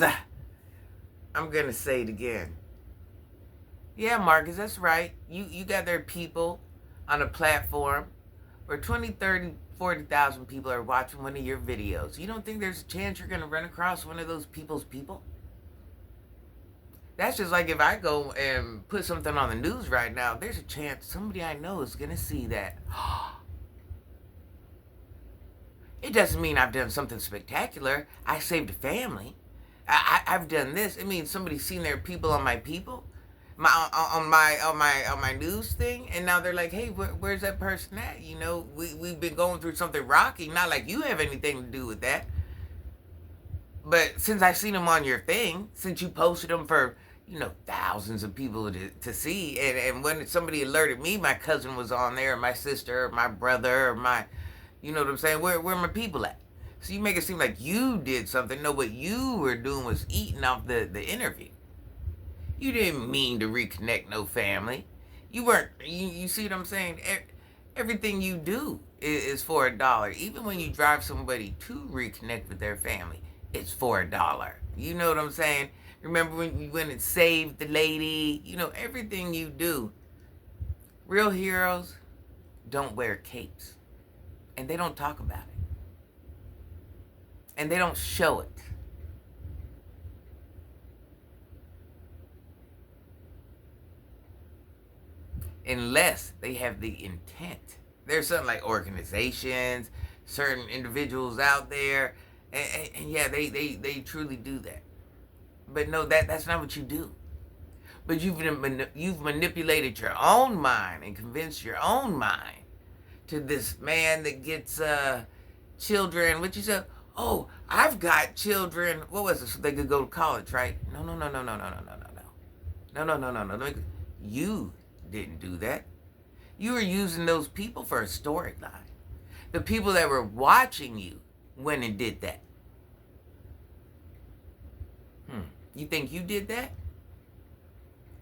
because I'm going to say it again. Yeah, Marcus, that's right. You got their people on a platform where 20, 30, 40,000 people are watching one of your videos. You don't think there's a chance you're going to run across one of those people's people? That's just like if I go and put something on the news right now, there's a chance somebody I know is going to see that. It doesn't mean I've done something spectacular. I saved a family. I've done this. It means somebody's seen their people on my people, on my news thing, and now they're like, hey, where's that person at? You know, we've been going through something rocky. Not like you have anything to do with that, but since I've seen them on your thing, since you posted them for thousands of people to see, and when somebody alerted me, my cousin was on there, or my sister, or my brother, or my, you know what I'm saying? Where my people at? So you make it seem like you did something. No, what you were doing was eating off the interview. You didn't mean to reconnect no family. You weren't. You see what I'm saying? Everything you do is for $1. Even when you drive somebody to reconnect with their family, it's for $1. You know what I'm saying? Remember when you went and saved the lady? Everything you do. Real heroes don't wear capes. And they don't talk about it. And they don't show it. Unless they have the intent. There's something like organizations, certain individuals out there, and yeah, they truly do that. But no, that's not what you do. But you've manipulated your own mind and convinced your own mind to this man that gets children. What you said? Oh, I've got children. What was it? So they could go to college, right? No. You didn't do that. You were using those people for a storyline. The people that were watching you went and did that. You think you did that?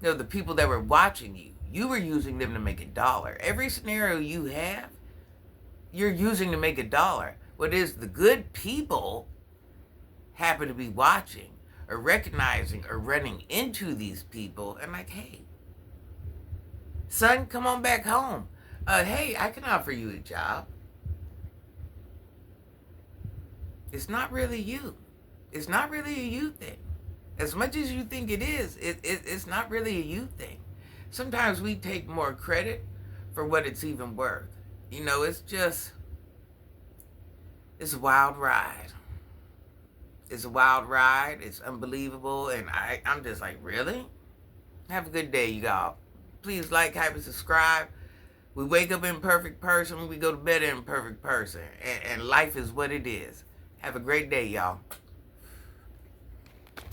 No, the people that were watching you were using them to make $1. Every scenario you have, you're using to make $1. What is the good people happen to be watching or recognizing or running into these people and like, hey, son, come on back home. Hey, I can offer you a job. It's not really you. It's not really a you thing. As much as you think it is, it's not really a you thing. Sometimes we take more credit for what it's even worth. It's a wild ride. It's a wild ride. It's unbelievable. And I'm just like, really? Have a good day, you all. Please like, hype, and subscribe. We wake up imperfect person. We go to bed imperfect person. And life is what it is. Have a great day, y'all.